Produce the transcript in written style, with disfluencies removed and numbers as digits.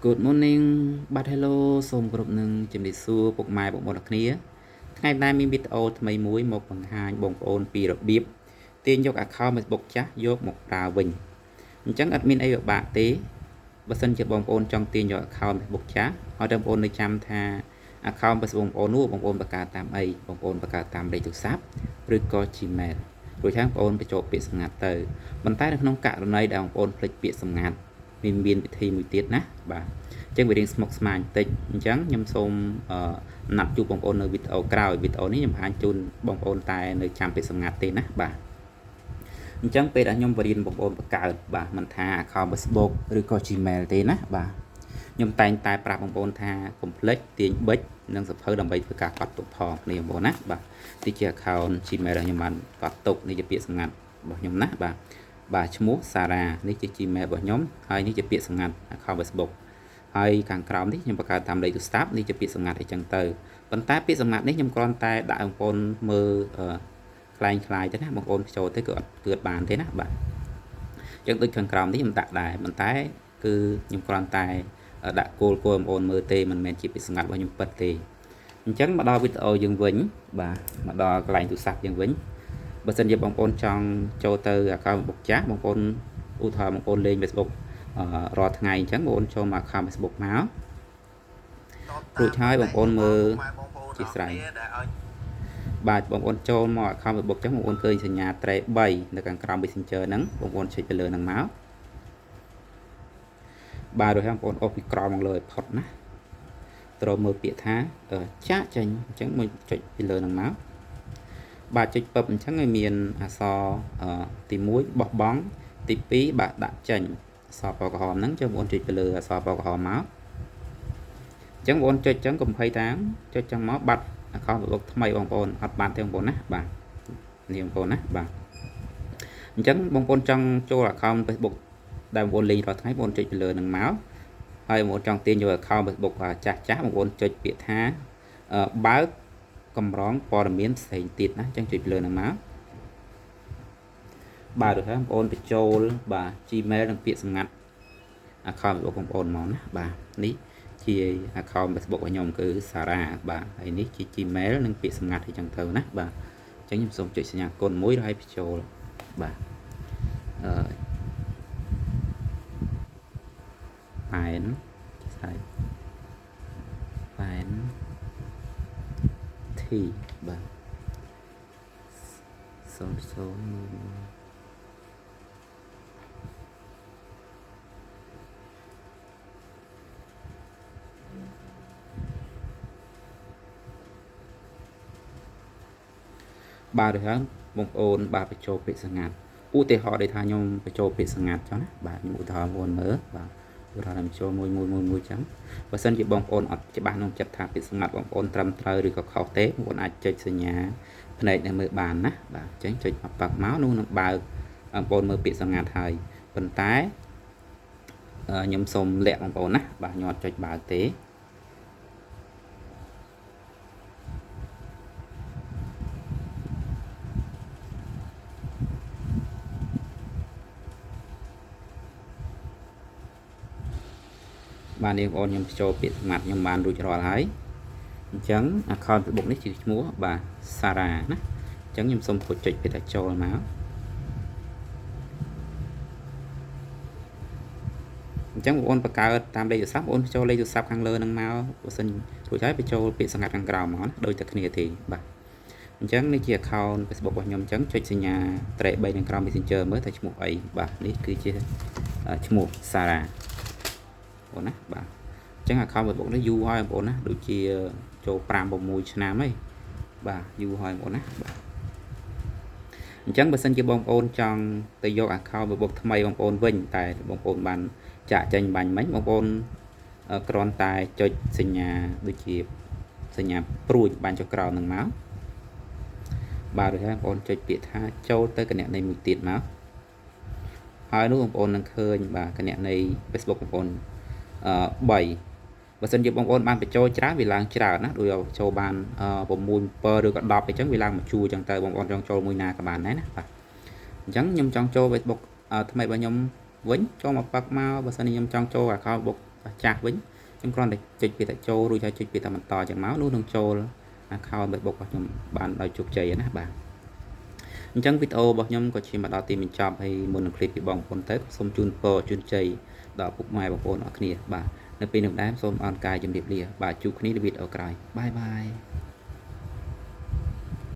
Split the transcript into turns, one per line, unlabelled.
Good morning បាទ Hello សូមគោរពនឹងជំរាបសួរពុកម៉ែបងប្អូនទាំងគ្នាថ្ងៃនេះមានវីដេអូថ្មីមួយមកបង្ហាញបងប្អូនពីរបៀបទាញយក account Facebook ចាស់យកមកប្រើវិញអញ្ចឹងអត់មានអីពិបាកទេបើសិនជាបងប្អូនចង់ទាញយក account Facebook ចាស់ហើយបងប្អូននៅចាំថា account Facebook បងប្អូននោះបងប្អូនបង្កើតតាមអីបងប្អូនបង្កើតតាមលេខទូរស័ព្ទឬក៏ Gmail រួចហើយបងប្អូនបញ្ចូលពាក្យសម្ងាត់ទៅប៉ុន្តែនៅក្នុងករណីដែលបងប្អូនភ្លេចពាក្យសម្ងាត់មានវិធីមួយទៀតណាបាទអញ្ចឹងវារៀងស្មុគស្មាញបន្តិចអញ្ចឹងខ្ញុំសូមណាត់ជួបបងប្អូននៅវីដេអូក្រោយវីដេអូនេះខ្ញុំបង្ហាញជូនបងប្អូនតែនៅចាំពាក្យសម្ងាត់ទេណាបាទអញ្ចឹងពេលដែលខ្ញុំបរៀនបងប្អូនបង្កើតបាទមិនថា account Facebook ឬក៏ Gmail ទេណាបាទខ្ញុំតែងតែប្រាប់បងប្អូនថាកុំភ្លេចទាញប៊ិចនិងសភៅដើម្បីធ្វើការកត់ទុកផងនេះបងប្អូនណាបាទទីជា account Gmail របស់ខ្ញុំបានកត់ទុកនេះជាពាក្យសម្ងាត់របស់ខ្ញុំណាបាទឈ្មោះសារ៉ានេះជា Gmail របស់ខ្ញុំហើយនេះជាពាក្យសម្ងាត់ account Facebook ហើយខាងក្រោមនេះខ្ញុំបង្កើតតាមលេខទូរស័ព្ទនេះជាពាក្យសម្ងាត់អីចឹងទៅប៉ុន្តែពាក្យសម្ងាត់នេះខ្ញុំគ្រាន់តែដាក់បងប្អូនមើលខ្លាយទៅណាបងប្អូនចូលទៅគឺអត់គឺអត់បានទេណាបាទអញ្ចឹងដូចខាងក្រោមនេះខ្ញុំដាក់ដែរប៉ុន្តែគឺខ្ញុំគ្រាន់តែដាក់គោលបងប្អូនមើលទេមិនមែនជាពាក្យសម្ងាត់របស់ខ្ញុំពិតទេអញ្ចឹងមកដល់វីដេអូយើងវិញបាទមកដល់កន្លែងទូរស័ព្ទយើងវិញបើសិនជាបងប្អូនចង់ចូលទៅ account Facebook ចាស់បងប្អូនឧទាហរណ៍បងប្អូនលេង Facebook រាល់ថ្ងៃអញ្ចឹងបងប្អូនចូលមក account Facebook មករួចហើយបងប្អូនមើលជាស្រ័យបាទបងប្អូនចូលមក account Facebook អញ្ចឹងបងប្អូនឃើញសញ្ញាត្រេ3នៅខាងក្រោម Messenger ហ្នឹងបងប្អូនចុចទៅលើហ្នឹងមកបាទរួចហើយបងប្អូនអូសពីក្រោមមកលើឲ្យផុតណាត្រូវមើលពាក្យថាចាក់ចេញអញ្ចឹងមួយចុចពីលើហ្នឹងមកបាទចុចពឹបអញ្ចឹងឲ្យមានអក្សរទី1បោះបង់ទី2បាទដាក់ចេញអក្សរពណ៌ក្រហមហ្នឹងចុចបងប្អូនចុចទៅលើអក្សរពណ៌ក្រហមមកអញ្ចឹងបងប្អូនចុចអញ្ចឹងកុំភ័យតាមចុចអញ្ចឹងមកបាត់ account Facebook ថ្មីបងប្អូនអត់បានទេបងប្អូនណាបាទនេះបងប្អូនណាបាទអញ្ចឹងបងប្អូនចង់ចូល account Facebook ដែលបងប្អូនលេងរាល់ថ្ងៃបងប្អូនចុចទៅលើហ្នឹងមកហើយបងប្អូនចង់ទាញយក account Facebook ចាស់បងប្អូនចុចពាក្យថាបើកកម្រងព័ត៌មានផ្សេងទៀតណាអញ្ចឹងចុចលើហ្នឹងមកបាទដូចហើយបងប្អូនបញ្ចូលបាទ Gmail និងពាក្យសម្ងាត់ account Facebook បងប្អូនមកណាបាទនេះជា account Facebook របស់ខ្ញុំគឺសារ៉ាបាទហើយនេះជា Gmail និងពាក្យសម្ងាត់អីចឹងទៅណាបាទអញ្ចឹងខ្ញុំសូមចុចសញ្ញាកូនមួយហើយបញ្ចូលបាទប៉ែនស្អីប៉ែនធីបាទ0011បាទហើយបងប្អូនបាទបញ្ចូលពាក្យសម្ងាត់ឧទាហរណ៍ដូចថាខ្ញុំបញ្ចូលពាក្យសម្ងាត់ចុះណាបាទខ្ញុំឧទាហរណ៍មុនមើលបាទឧទាហរណ៍បញ្ចូលមួយចឹងបើសិនជាបងប្អូនអត់ច្បាស់ក្នុងចិត្តថាពាក្យសម្ងាត់បងប្អូនត្រឹមត្រូវឬក៏ខុសទេបងប្អូនអាចចុចសញ្ញាភ្នែកនៅមើលបានណាបាទអញ្ចឹងចុចមកប៉ាក់មកនោះនឹងបើកបងប្អូនមើលពាក្យសម្ងាត់ហើយប៉ុន្តែខ្ញុំសូមលាក់បងប្អូនណាបាទខ្ញុំអត់ចុចបើកទេបាទនេះបងប្អូនខ្ញុំបញ្ចូលពាក្យសម្ងាត់ខ្ញុំបានរួចរាល់ហើយអញ្ចឹង account Facebook នេះជាឈ្មោះបាទសារ៉ាណាអញ្ចឹងខ្ញុំសូមចុចពាក្យថាចូលមកអញ្ចឹងបងប្អូនបង្កើតតាមលេខទូរស័ព្ទបងប្អូនចូលលេខទូរស័ព្ទខាងលើហ្នឹងមកបើសិនរួចហើយបញ្ចូលពាក្យសម្ងាត់ខាងក្រោមមកណាដូចតែគ្នាទេបាទអញ្ចឹងនេះជា account Facebook របស់ខ្ញុំអញ្ចឹងចុចសញ្ញាត្រេ3នៅក្រោម Messenger មើលថាឈ្មោះអីបាទនេះគឺជាឈ្មោះសារ៉ាបងណាបាទអញ្ចឹង account Facebook នេះយូរហើយបងប្អូនណាដូចជាចូល5 6ឆ្នាំហើយបាទយូរហើយបងប្អូនណាបាទអញ្ចឹងបើសិនជាបងប្អូនចង់ទៅយក account Facebook ថ្មីបងប្អូនវិញតែបងប្អូនបានចាក់ចេញបាញ់មិញបងប្អូនគ្រាន់តែចុចសញ្ញាដូចជាសញ្ញាព្រួយបាញ់ចុះក្រោមនឹងមកបាទដូចហើយបងប្អូនចុចពាក្យថាចូលទៅគណនីមួយទៀតមកហើយនោះបងប្អូននឹងឃើញបាទគណនី Facebook បងប្អូន3បើសិនជាបងប្អូនបានបញ្ចូលច្រើនវាឡើងច្រើនណាដូចចូលបាន6 7ឬក៏10អីចឹងវាឡើងមួយជួរចឹងទៅបងប្អូនចង់ចូលមួយណាក៏បានដែរណាបាទអញ្ចឹងខ្ញុំចង់ចូល Facebook ថ្មីរបស់ខ្ញុំវិញចូលមកប៉ាក់មកបើសិនជាខ្ញុំចង់ចូល account Facebook ចាស់វិញខ្ញុំគ្រាន់តែចុចពីតែចូលរួចហើយចុចពីតែបន្តចឹងមកនោះនឹងចូលaccount Facebook របស់ខ្ញុំបានដោយជោគជ័យណាបាទអញ្ចឹងវីដេអូរបស់ខ្ញុំក៏ឈានមកដល់ទីបញ្ចប់ហើយមុននឹងឃ្លីបពីបងប្អូនទៅសូមជូនពរជូនជ័យដល់ពុកម៉ែបងប្អូនអរគ្នាបាទនៅពេលនេះដែរសូមអរកាយជំរាបលាបាទជួបគ្នានៅវីដេអូក្រោយបាយបាយ